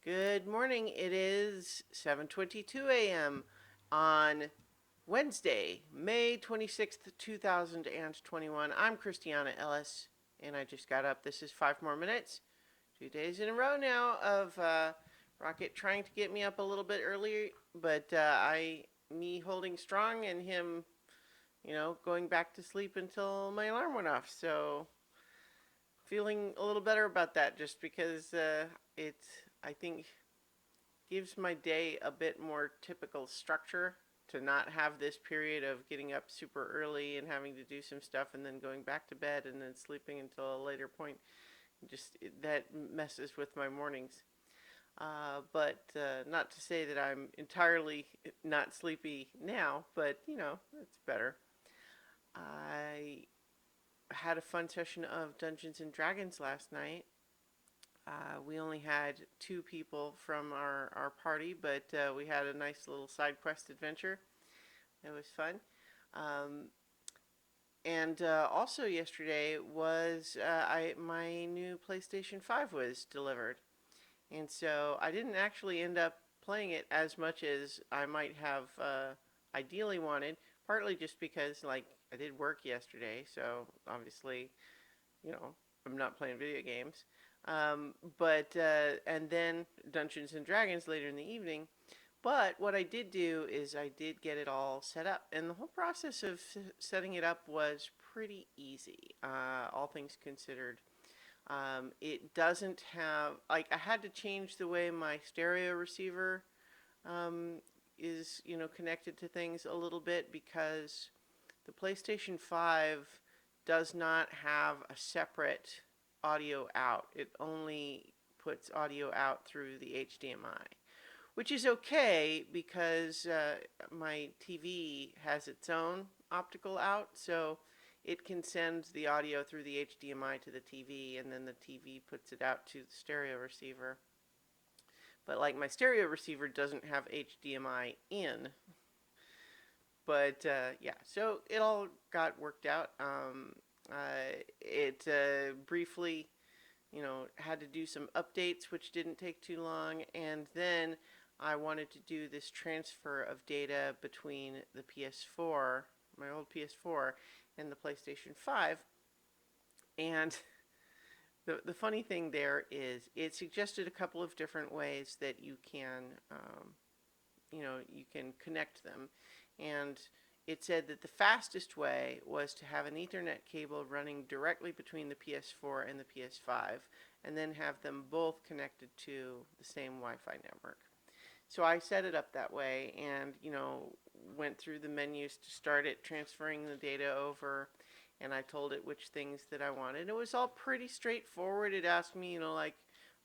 Good morning. It is 7:22 a.m. on Wednesday, May 26th, 2021. I'm Christiana Ellis, and I just got up. This is 5 more minutes. 2 days in a row now of Rocket trying to get me up a little bit earlier, but me holding strong and him, going back to sleep until my alarm went off. So feeling a little better about that just because I think, gives my day a bit more typical structure to not have this period of getting up super early and having to do some stuff and then going back to bed and then sleeping until a later point. That messes with my mornings. But not to say that I'm entirely not sleepy now, but it's better. I had a fun session of Dungeons and Dragons last night. We only had two people from our party, but we had a nice little side quest adventure. It was fun. Um, and also yesterday was my new PlayStation 5 was delivered. And so I didn't actually end up playing it as much as I might have ideally wanted, partly just because, like, I did work yesterday, so obviously, you know, I'm not playing video games. And then Dungeons and Dragons later in the evening. But what I did do is I did get it all set up, and the whole process of setting it up was pretty easy, all things considered. It doesn't have, like, I had to change the way my stereo receiver um, is, connected to things a little bit because the PlayStation 5 does not have a separate audio out. It only puts audio out through the HDMI, which is okay because my TV has its own optical out, so it can send the audio through the HDMI to the TV, and then the TV puts it out to the stereo receiver. But like my stereo receiver doesn't have HDMI in, but yeah, so it all got worked out. It briefly, had to do some updates, which didn't take too long, and then I wanted to do this transfer of data between the PS4, my old PS4, and the PlayStation 5. And the funny thing there is it suggested a couple of different ways that you can connect them. And it said that the fastest way was to have an Ethernet cable running directly between the PS4 and the PS5, and then have them both connected to the same Wi-Fi network. So I set it up that way and, went through the menus to start it, transferring the data over, and I told it which things that I wanted. It was all pretty straightforward. It asked me, like,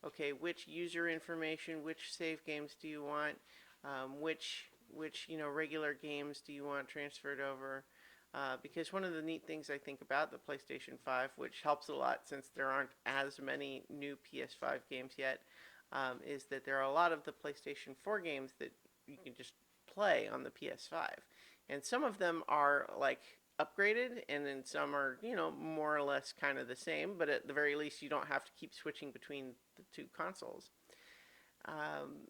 okay, which user information, which save games do you want, which regular games do you want transferred over? Because one of the neat things I think about the PlayStation 5, which helps a lot since there aren't as many new PS5 games yet, is that there are a lot of the PlayStation 4 games that you can just play on the PS5. And some of them are like upgraded, and then some are, more or less kind of the same, but at the very least, you don't have to keep switching between the two consoles. Um,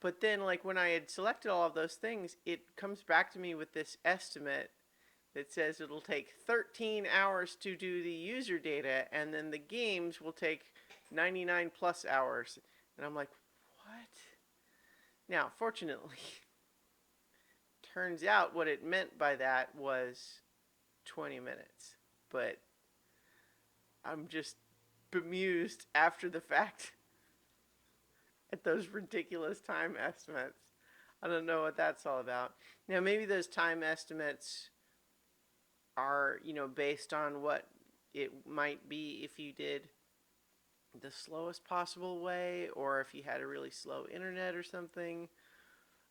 but then, like, when I had selected all of those things, it comes back to me with this estimate that says it'll take 13 hours to do the user data, and then the games will take 99 plus hours. And I'm like, what? Now, fortunately, turns out what it meant by that was 20 minutes. But I'm just bemused after the fact at those ridiculous time estimates. I don't know what that's all about. Now, maybe those time estimates are, based on what it might be if you did the slowest possible way, or if you had a really slow internet or something.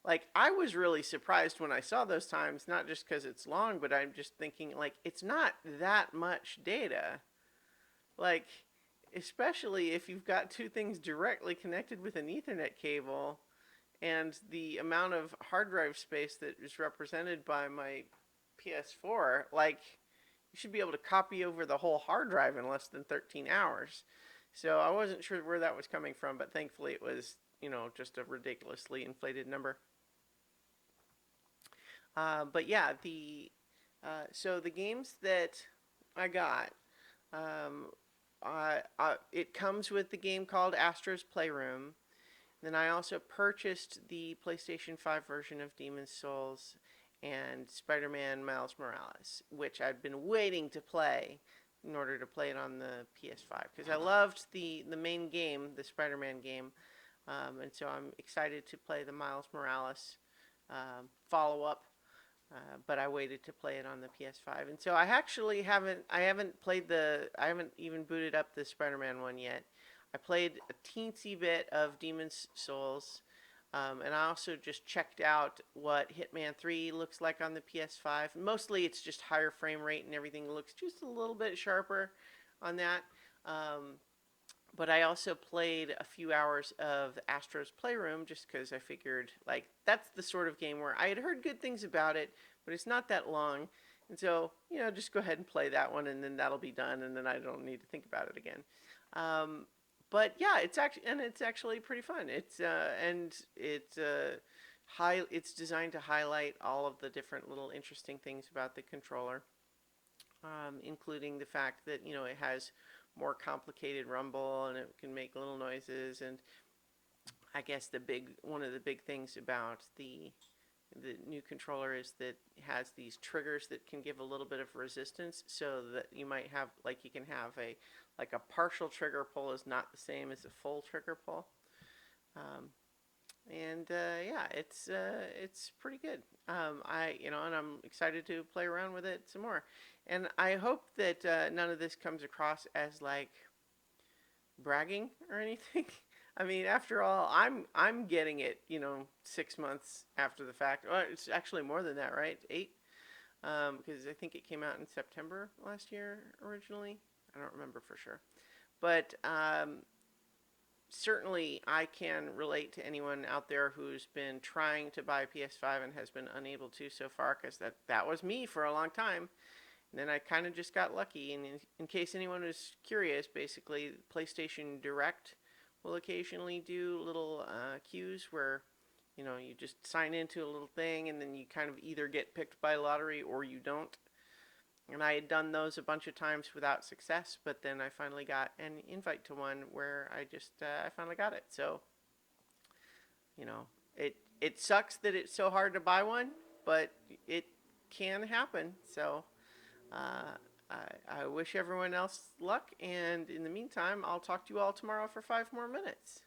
Like, I was really surprised when I saw those times, not just because it's long, but I'm just thinking, like, it's not that much data. Like, especially if you've got two things directly connected with an Ethernet cable, and the amount of hard drive space that is represented by my PS4, like, you should be able to copy over the whole hard drive in less than 13 hours. So I wasn't sure where that was coming from, but thankfully it was just a ridiculously inflated number. But yeah, so the games that I got, um, it comes with the game called Astro's Playroom. Then I also purchased the PlayStation 5 version of Demon's Souls and Spider-Man Miles Morales, which I'd been waiting to play in order to play it on the PS5 because I loved the main game, the Spider-Man game, and so I'm excited to play the Miles Morales follow-up. But I waited to play it on the PS5, and so I actually I haven't even booted up the Spider-Man one yet. I played a teensy bit of Demon's Souls, and I also just checked out what Hitman 3 looks like on the PS5. Mostly it's just higher frame rate and everything looks just a little bit sharper on that. Um, but I also played a few hours of Astro's Playroom just because I figured, like, that's the sort of game where I had heard good things about it, but it's not that long. And so, just go ahead and play that one, and then that'll be done, and then I don't need to think about it again. Um, but yeah, it's actually pretty fun. It's designed to highlight all of the different little interesting things about the controller, including the fact that it has more complicated rumble and it can make little noises. And I guess one of the big things about the new controller is that it has these triggers that can give a little bit of resistance, so that you might have you can have a partial trigger pull is not the same as a full trigger pull. Um, and yeah, it's pretty good. And I'm excited to play around with it some more. And I hope that none of this comes across as like bragging or anything. I mean, after all, I'm getting it, 6 months after the fact. Well, it's actually more than that, right? 8, because I think it came out in September last year originally. I don't remember for sure, but certainly I can relate to anyone out there who's been trying to buy a PS5 and has been unable to so far, because that was me for a long time. And then I kind of just got lucky. And in case anyone was curious, basically, PlayStation Direct will occasionally do little queues where, you just sign into a little thing and then you kind of either get picked by lottery or you don't. And I had done those a bunch of times without success, but then I finally got an invite to one where I finally got it. So, it sucks that it's so hard to buy one, but it can happen. So, uh, I wish everyone else luck, and in the meantime, I'll talk to you all tomorrow for 5 more minutes.